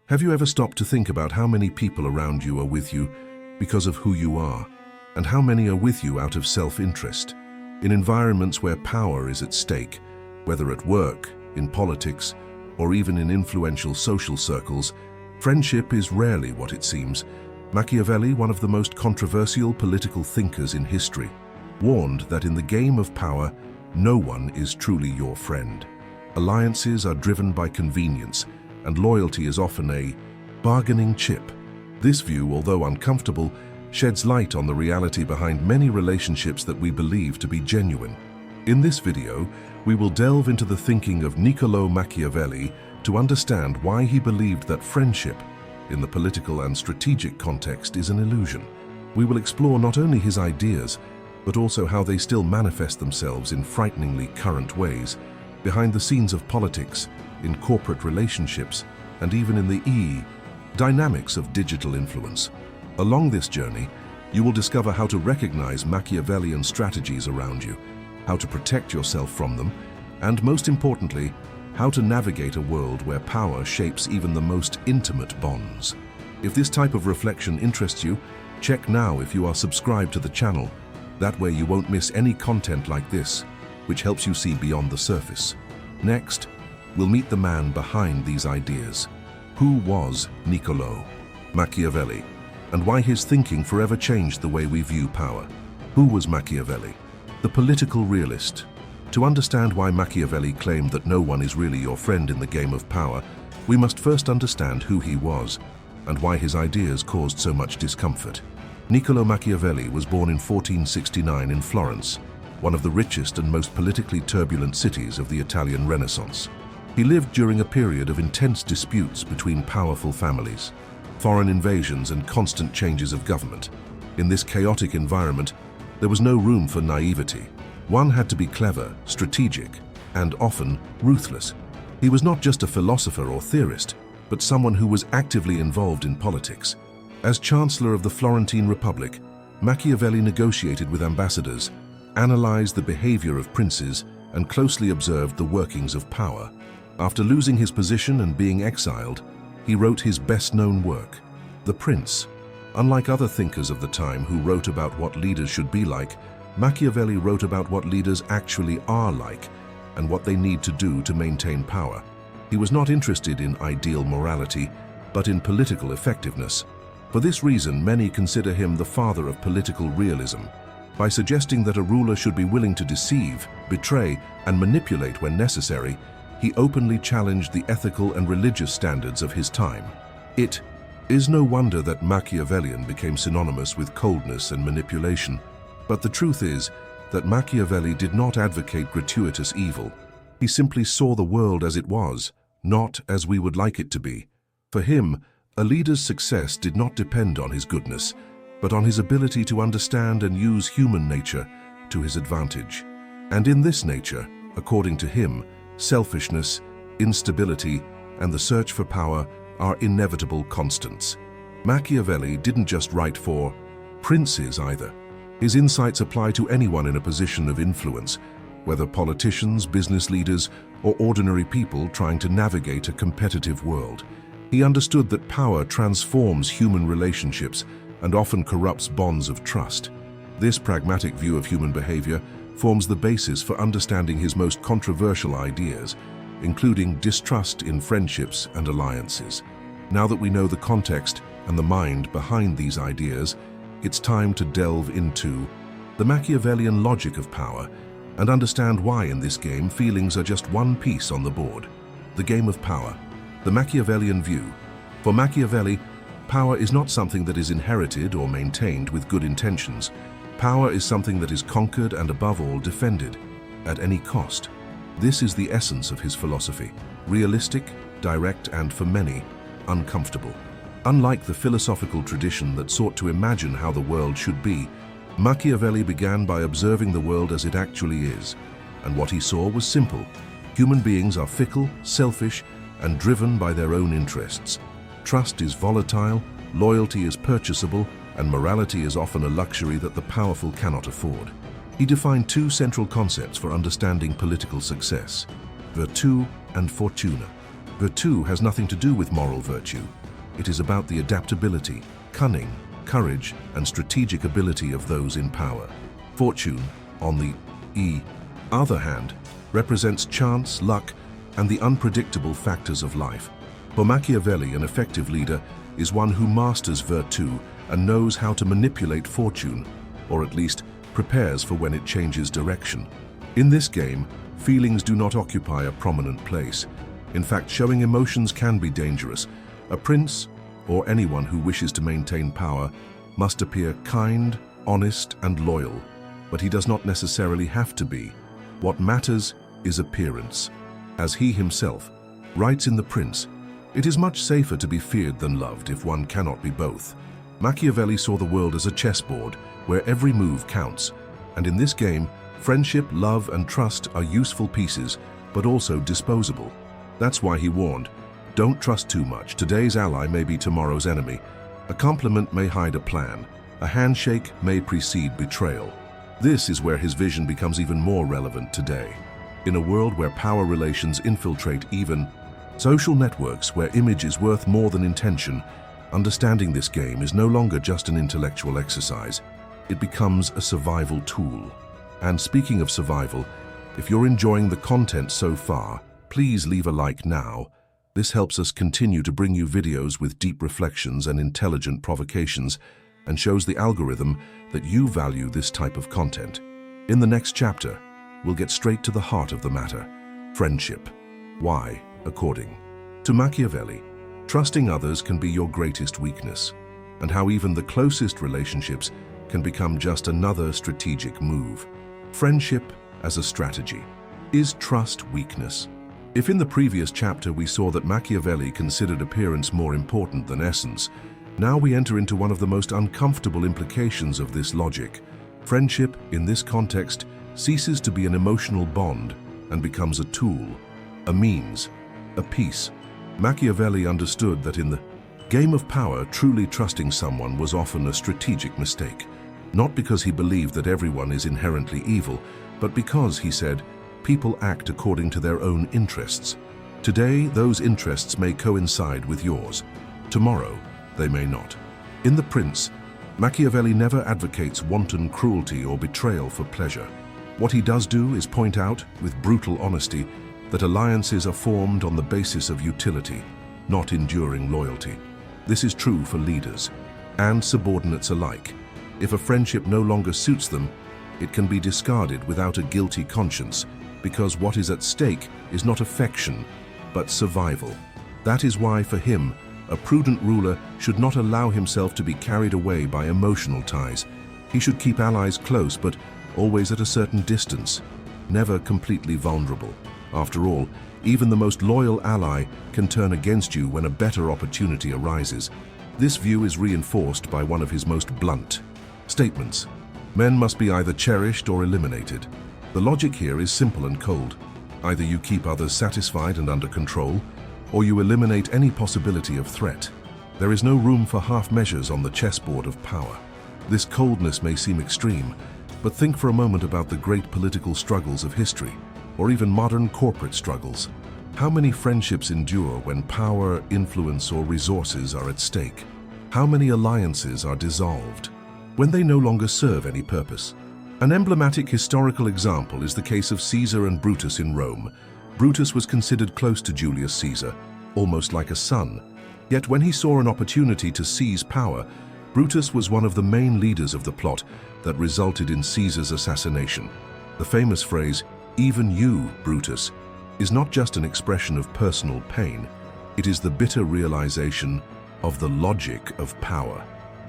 Have you ever stopped to think about how many people around you are with you because of who you are, and how many are with you out of self-interest? In environments where power is at stake, whether at work, in politics, or even in influential social circles, friendship is rarely what it seems. Machiavelli, one of the most controversial political thinkers in history, warned that in the game of power, no one is truly your friend. Alliances are driven by convenience, and loyalty is often a bargaining chip. This view, although uncomfortable, sheds light on the reality behind many relationships that we believe to be genuine. In this video, we will delve into the thinking of Niccolò Machiavelli to understand why he believed that friendship, in the political and strategic context, is an illusion. We will explore not only his ideas, but also how they still manifest themselves in frighteningly current ways, behind the scenes of politics, in corporate relationships, and even in the dynamics of digital influence. Along this journey, you will discover how to recognize Machiavellian strategies around you, how to protect yourself from them, and most importantly, how to navigate a world where power shapes even the most intimate bonds. If this type of reflection interests you, check now if you are subscribed to the channel. That way you won't miss any content like this, which helps you see beyond the surface. Next, we'll meet the man behind these ideas. Who was Niccolò Machiavelli, and why his thinking forever changed the way we view power? Who was Machiavelli? The political realist. To understand why Machiavelli claimed that no one is really your friend in the game of power, we must first understand who he was and why his ideas caused so much discomfort. Niccolò Machiavelli was born in 1469 in Florence, one of the richest and most politically turbulent cities of the Italian Renaissance. He lived during a period of intense disputes between powerful families, foreign invasions, and constant changes of government. In this chaotic environment, there was no room for naivety. One had to be clever, strategic, and often ruthless. He was not just a philosopher or theorist, but someone who was actively involved in politics. As Chancellor of the Florentine Republic, Machiavelli negotiated with ambassadors, analyzed the behavior of princes, and closely observed the workings of power. After losing his position and being exiled, he wrote his best-known work, The Prince. Unlike other thinkers of the time who wrote about what leaders should be like, Machiavelli wrote about what leaders actually are like and what they need to do to maintain power. He was not interested in ideal morality, but in political effectiveness. For this reason, many consider him the father of political realism. By suggesting that a ruler should be willing to deceive, betray, and manipulate when necessary, he openly challenged the ethical and religious standards of his time. It is no wonder that Machiavellian became synonymous with coldness and manipulation. But the truth is that Machiavelli did not advocate gratuitous evil. He simply saw the world as it was, not as we would like it to be. For him, a leader's success did not depend on his goodness, but on his ability to understand and use human nature to his advantage. And in this nature, according to him, selfishness, instability, and the search for power are inevitable constants. Machiavelli didn't just write for princes either. His insights apply to anyone in a position of influence, whether politicians, business leaders, or ordinary people trying to navigate a competitive world. He understood that power transforms human relationships and often corrupts bonds of trust. This pragmatic view of human behavior forms the basis for understanding his most controversial ideas, including distrust in friendships and alliances. Now that we know the context and the mind behind these ideas, it's time to delve into the Machiavellian logic of power and understand why in this game feelings are just one piece on the board. The game of power. The Machiavellian view. For Machiavelli, power is not something that is inherited or maintained with good intentions. Power is something that is conquered and above all defended, at any cost. This is the essence of his philosophy, realistic, direct, and for many, uncomfortable. Unlike the philosophical tradition that sought to imagine how the world should be, Machiavelli began by observing the world as it actually is, and what he saw was simple. Human beings are fickle, selfish, and driven by their own interests. Trust is volatile, loyalty is purchasable, and morality is often a luxury that the powerful cannot afford. He defined two central concepts for understanding political success: virtù and fortuna. Virtue has nothing to do with moral virtue. It is about the adaptability, cunning, courage, and strategic ability of those in power. Fortune, on the other hand, represents chance, luck, and the unpredictable factors of life. For Machiavelli, an effective leader is one who masters virtue and knows how to manipulate fortune, or at least prepares for when it changes direction. In this game, feelings do not occupy a prominent place. In fact, showing emotions can be dangerous. A prince, or anyone who wishes to maintain power, must appear kind, honest, and loyal, but he does not necessarily have to be. What matters is appearance. As he himself writes in The Prince, "It is much safer to be feared than loved if one cannot be both." Machiavelli saw the world as a chessboard where every move counts, and in this game, friendship, love, and trust are useful pieces, but also disposable. That's why he warned, "Don't trust too much. Today's ally may be tomorrow's enemy. A compliment may hide a plan. A handshake may precede betrayal." This is where his vision becomes even more relevant today. In a world where power relations infiltrate even social networks, where image is worth more than intention, understanding this game is no longer just an intellectual exercise. It becomes a survival tool. And speaking of survival, if you're enjoying the content so far, please leave a like now. This helps us continue to bring you videos with deep reflections and intelligent provocations, and shows the algorithm that you value this type of content. In the next chapter, we'll get straight to the heart of the matter: friendship. Why, according to Machiavelli, trusting others can be your greatest weakness, and how even the closest relationships can become just another strategic move. Friendship as a strategy. Is trust weakness? If in the previous chapter we saw that Machiavelli considered appearance more important than essence, now we enter into one of the most uncomfortable implications of this logic. Friendship, in this context, ceases to be an emotional bond and becomes a tool, a means, a piece. Machiavelli understood that in the game of power, truly trusting someone was often a strategic mistake. Not because he believed that everyone is inherently evil, but because, he said, people act according to their own interests. Today, those interests may coincide with yours. Tomorrow, they may not. In The Prince, Machiavelli never advocates wanton cruelty or betrayal for pleasure. What he does do is point out, with brutal honesty, that alliances are formed on the basis of utility, not enduring loyalty. This is true for leaders and subordinates alike. If a friendship no longer suits them, it can be discarded without a guilty conscience, because what is at stake is not affection, but survival. That is why, for him, a prudent ruler should not allow himself to be carried away by emotional ties. He should keep allies close, but always at a certain distance, never completely vulnerable. After all, even the most loyal ally can turn against you when a better opportunity arises. This view is reinforced by one of his most blunt statements: "Men must be either cherished or eliminated." The logic here is simple and cold. Either you keep others satisfied and under control, or you eliminate any possibility of threat. There is no room for half measures on the chessboard of power. This coldness may seem extreme, but think for a moment about the great political struggles of history, or even modern corporate struggles. How many friendships endure when power, influence, or resources are at stake? How many alliances are dissolved when they no longer serve any purpose? An emblematic historical example is the case of Caesar and Brutus in Rome. Brutus was considered close to Julius Caesar, almost like a son. Yet when he saw an opportunity to seize power, Brutus was one of the main leaders of the plot that resulted in Caesar's assassination. The famous phrase, "Even you, Brutus," is not just an expression of personal pain. It is the bitter realization of the logic of power.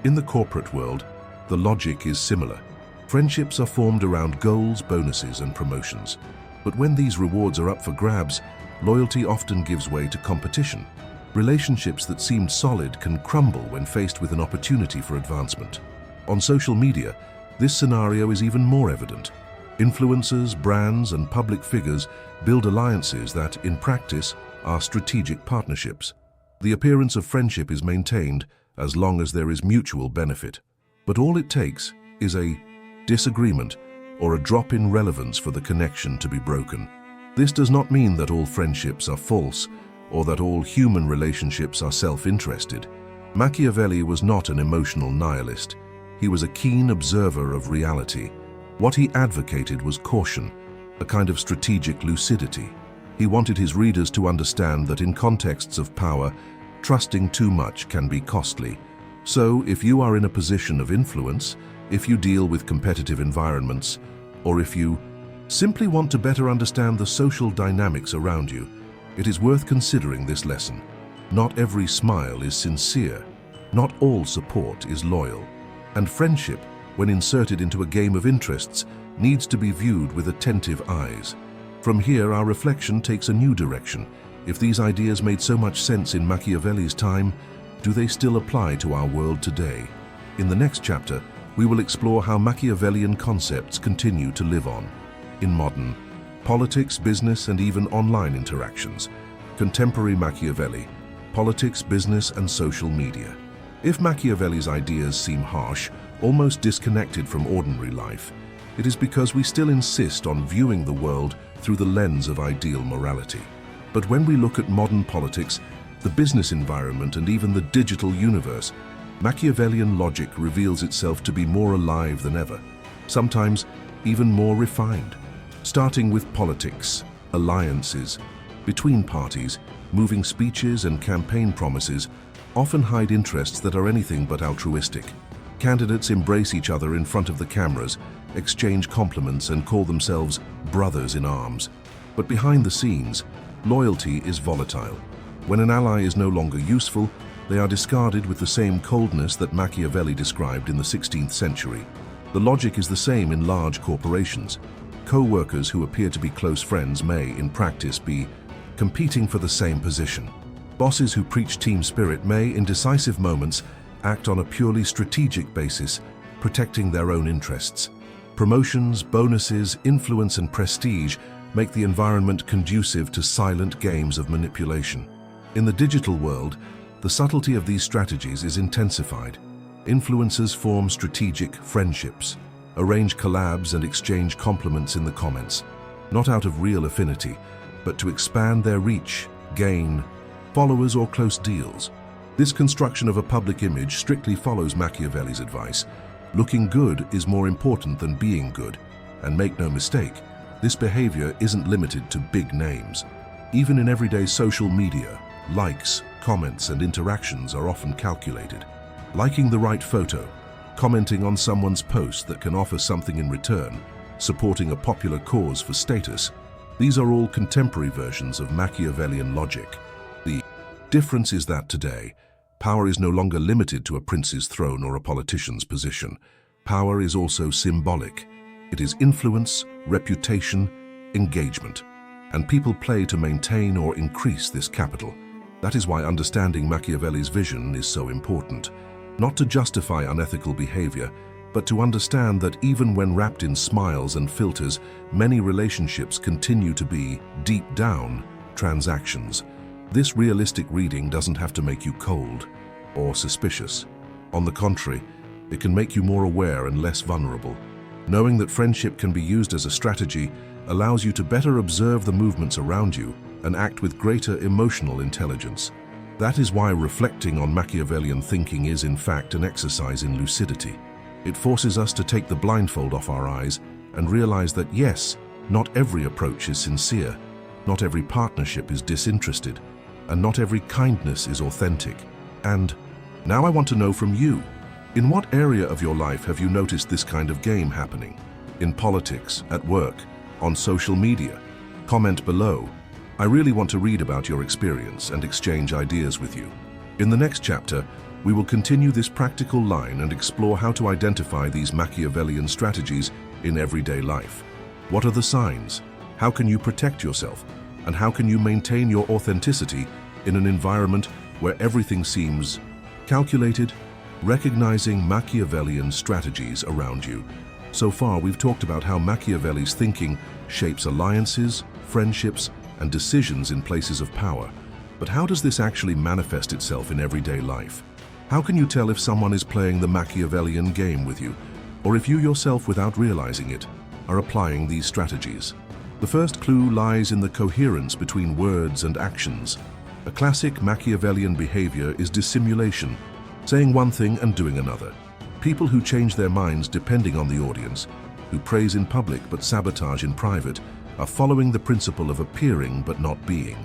In the corporate world, the logic is similar. Friendships are formed around goals, bonuses, and promotions. But when these rewards are up for grabs, loyalty often gives way to competition. Relationships that seemed solid can crumble when faced with an opportunity for advancement. On social media, this scenario is even more evident. Influencers, brands, and public figures build alliances that, in practice, are strategic partnerships. The appearance of friendship is maintained as long as there is mutual benefit. But all it takes is a disagreement or a drop in relevance for the connection to be broken. This does not mean that all friendships are false, or that all human relationships are self-interested. Machiavelli was not an emotional nihilist. He was a keen observer of reality. What he advocated was caution, a kind of strategic lucidity. He wanted his readers to understand that in contexts of power, trusting too much can be costly. So, if you are in a position of influence, if you deal with competitive environments, or if you simply want to better understand the social dynamics around you, it is worth considering this lesson. Not every smile is sincere. Not all support is loyal. And friendship, when inserted into a game of interests, needs to be viewed with attentive eyes. From here, our reflection takes a new direction. If these ideas made so much sense in Machiavelli's time, do they still apply to our world today? In the next chapter, we will explore how Machiavellian concepts continue to live on in modern politics, business, and even online interactions. Contemporary Machiavelli, politics, business, and social media. If Machiavelli's ideas seem harsh, almost disconnected from ordinary life, it is because we still insist on viewing the world through the lens of ideal morality. But when we look at modern politics, the business environment, and even the digital universe, Machiavellian logic reveals itself to be more alive than ever, sometimes even more refined. Starting with politics, alliances between parties, moving speeches and campaign promises often hide interests that are anything but altruistic. Candidates embrace each other in front of the cameras, exchange compliments, and call themselves brothers in arms. But behind the scenes, loyalty is volatile. When an ally is no longer useful, they are discarded with the same coldness that Machiavelli described in the 16th century. The logic is the same in large corporations. Co-workers who appear to be close friends may, in practice, be competing for the same position. Bosses who preach team spirit may, in decisive moments, act on a purely strategic basis, protecting their own interests. Promotions, bonuses, influence, and prestige make the environment conducive to silent games of manipulation. In the digital world, the subtlety of these strategies is intensified. Influencers form strategic friendships, arrange collabs, and exchange compliments in the comments, not out of real affinity, but to expand their reach, gain followers, or close deals. This construction of a public image strictly follows Machiavelli's advice. Looking good is more important than being good. And make no mistake, this behavior isn't limited to big names. Even in everyday social media, likes, comments, and interactions are often calculated. Liking the right photo, commenting on someone's post that can offer something in return, supporting a popular cause for status, these are all contemporary versions of Machiavellian logic. The difference is that today, power is no longer limited to a prince's throne or a politician's position. Power is also symbolic. It is influence, reputation, engagement. And people play to maintain or increase this capital. That is why understanding Machiavelli's vision is so important. Not to justify unethical behavior, but to understand that even when wrapped in smiles and filters, many relationships continue to be, deep down, transactions. This realistic reading doesn't have to make you cold or suspicious. On the contrary, it can make you more aware and less vulnerable. Knowing that friendship can be used as a strategy allows you to better observe the movements around you and act with greater emotional intelligence. That is why reflecting on Machiavellian thinking is, in fact, an exercise in lucidity. It forces us to take the blindfold off our eyes and realize that, yes, not every approach is sincere, not every partnership is disinterested, and not every kindness is authentic. And now I want to know from you, in what area of your life have you noticed this kind of game happening? In politics, at work, on social media? Comment below. I really want to read about your experience and exchange ideas with you. In the next chapter, we will continue this practical line and explore how to identify these Machiavellian strategies in everyday life. What are the signs? How can you protect yourself? And how can you maintain your authenticity in an environment where everything seems calculated? Recognizing Machiavellian strategies around you. So far, we've talked about how Machiavelli's thinking shapes alliances, friendships, and decisions in places of power. But how does this actually manifest itself in everyday life? How can you tell if someone is playing the Machiavellian game with you, or if you yourself, without realizing it, are applying these strategies? The first clue lies in the coherence between words and actions. A classic Machiavellian behavior is dissimulation, saying one thing and doing another. People who change their minds depending on the audience, who praise in public but sabotage in private, are following the principle of appearing but not being.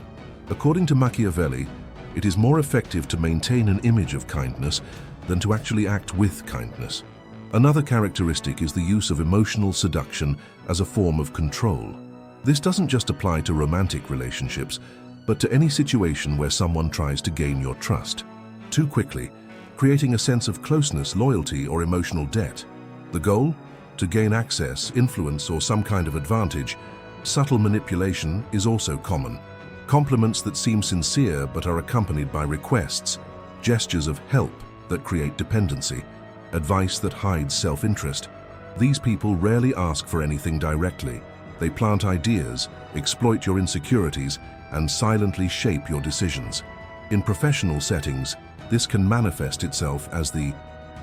According to Machiavelli, it is more effective to maintain an image of kindness than to actually act with kindness. Another characteristic is the use of emotional seduction as a form of control. This doesn't just apply to romantic relationships, but to any situation where someone tries to gain your trust too quickly, creating a sense of closeness, loyalty, or emotional debt. The goal? To gain access, influence, or some kind of advantage. Subtle manipulation is also common. Compliments that seem sincere but are accompanied by requests, gestures of help that create dependency, advice that hides self-interest. These people rarely ask for anything directly. They plant ideas, exploit your insecurities, and silently shape your decisions. In professional settings, this can manifest itself as the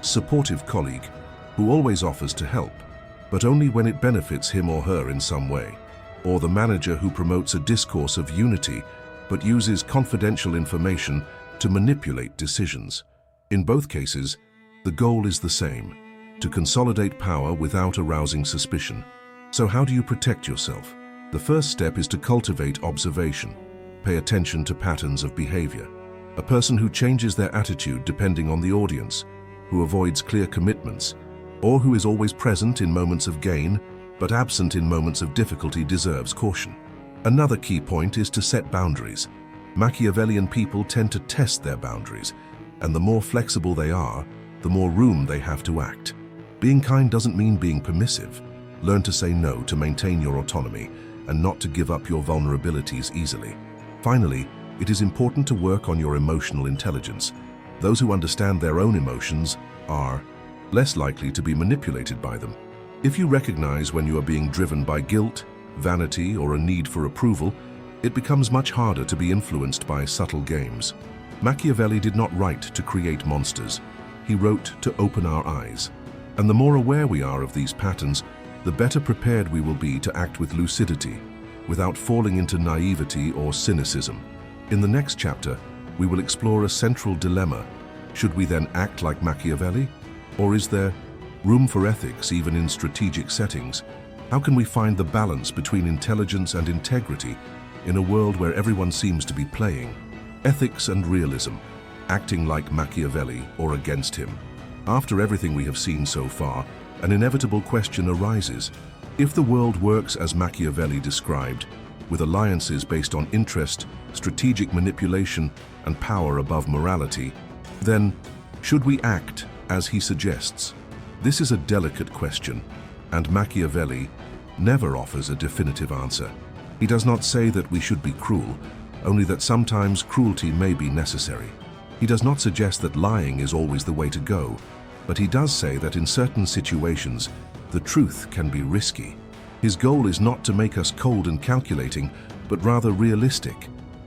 supportive colleague who always offers to help, but only when it benefits him or her in some way, or the manager who promotes a discourse of unity but uses confidential information to manipulate decisions. In both cases, the goal is the same: to consolidate power without arousing suspicion. So how do you protect yourself? The first step is to cultivate observation. Pay attention to patterns of behavior. A person who changes their attitude depending on the audience, who avoids clear commitments, or who is always present in moments of gain but absent in moments of difficulty deserves caution. Another key point is to set boundaries. Machiavellian people tend to test their boundaries, and the more flexible they are, the more room they have to act. Being kind doesn't mean being permissive. Learn to say no to maintain your autonomy and not to give up your vulnerabilities easily. Finally, it is important to work on your emotional intelligence. Those who understand their own emotions are less likely to be manipulated by them. If you recognize when you are being driven by guilt, vanity, or a need for approval, it becomes much harder to be influenced by subtle games. Machiavelli did not write to create monsters. He wrote to open our eyes. And the more aware we are of these patterns, the better prepared we will be to act with lucidity, without falling into naivety or cynicism. In the next chapter, we will explore a central dilemma. Should we then act like Machiavelli? Or is there room for ethics even in strategic settings? How can we find the balance between intelligence and integrity in a world where everyone seems to be playing ethics and realism, acting like Machiavelli or against him? After everything we have seen so far, an inevitable question arises. If the world works as Machiavelli described, with alliances based on interest, strategic manipulation, and power above morality, then should we act as he suggests? This is a delicate question, and Machiavelli never offers a definitive answer. He does not say that we should be cruel, only that sometimes cruelty may be necessary. He does not suggest that lying is always the way to go, but he does say that in certain situations, the truth can be risky. His goal is not to make us cold and calculating, but rather realistic.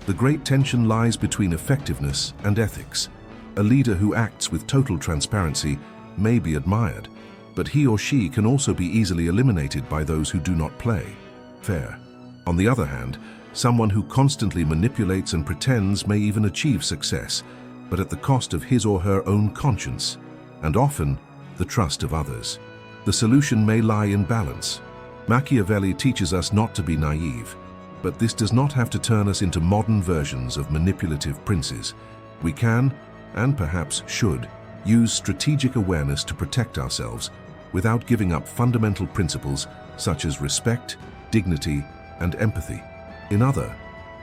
The great tension lies between effectiveness and ethics. A leader who acts with total transparency may be admired, but he or she can also be easily eliminated by those who do not play fair. On the other hand, someone who constantly manipulates and pretends may even achieve success, but at the cost of his or her own conscience, and often the trust of others. The solution may lie in balance. Machiavelli teaches us not to be naive, but this does not have to turn us into modern versions of manipulative princes. We can, and perhaps should, use strategic awareness to protect ourselves without giving up fundamental principles such as respect, dignity, and empathy. In other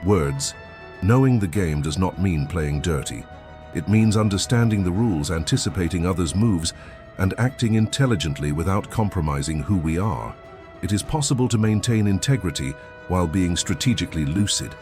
words, knowing the game does not mean playing dirty. It means understanding the rules, anticipating others' moves, and acting intelligently without compromising who we are. It is possible to maintain integrity while being strategically lucid.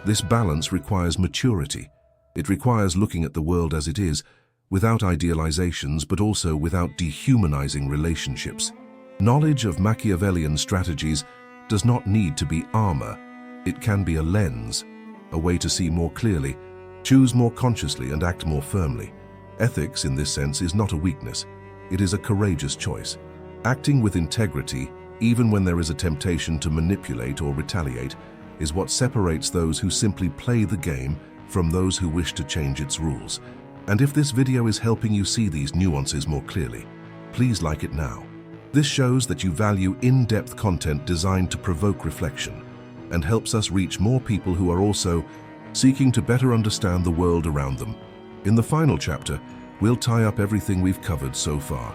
This balance requires maturity. It requires looking at the world as it is, without idealizations, but also without dehumanizing relationships. Knowledge of Machiavellian strategies does not need to be armor. It can be a lens, a way to see more clearly, choose more consciously, and act more firmly. Ethics, in this sense, is not a weakness. It is a courageous choice. Acting with integrity, even when there is a temptation to manipulate or retaliate, is what separates those who simply play the game from those who wish to change its rules. And if this video is helping you see these nuances more clearly, please like it now. This shows that you value in-depth content designed to provoke reflection and helps us reach more people who are also seeking to better understand the world around them. In the final chapter, we'll tie up everything we've covered so far.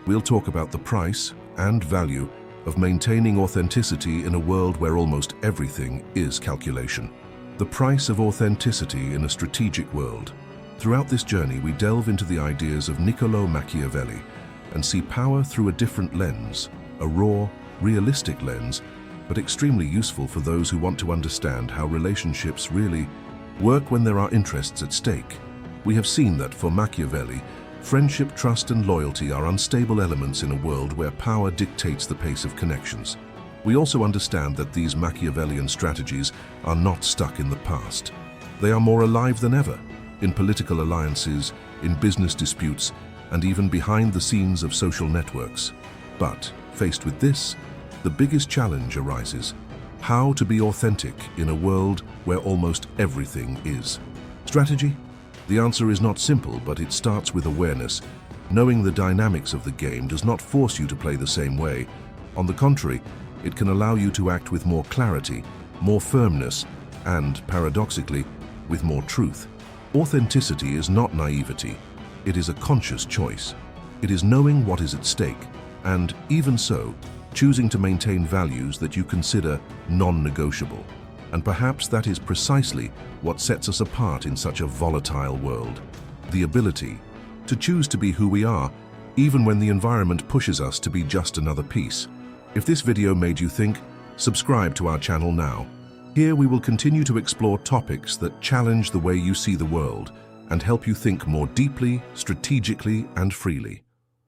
We'll talk about the price and value of maintaining authenticity in a world where almost everything is calculation. The price of authenticity in a strategic world. Throughout this journey, we delve into the ideas of Niccolò Machiavelli and see power through a different lens, a raw, realistic lens, but extremely useful for those who want to understand how relationships really work when there are interests at stake. We have seen that for Machiavelli, friendship, trust, and loyalty are unstable elements in a world where power dictates the pace of connections. We also understand that these Machiavellian strategies are not stuck in the past. They are more alive than ever, in political alliances, in business disputes, and even behind the scenes of social networks. But, faced with this, the biggest challenge arises: how to be authentic in a world where almost everything is. Strategy? The answer is not simple, but it starts with awareness. Knowing the dynamics of the game does not force you to play the same way. On the contrary, it can allow you to act with more clarity, more firmness, and, paradoxically, with more truth. Authenticity is not naivety. It is a conscious choice. It is knowing what is at stake, and, even so, choosing to maintain values that you consider non-negotiable. And perhaps that is precisely what sets us apart in such a volatile world. The ability to choose to be who we are, even when the environment pushes us to be just another piece. If this video made you think, subscribe to our channel now. Here we will continue to explore topics that challenge the way you see the world and help you think more deeply, strategically, and freely.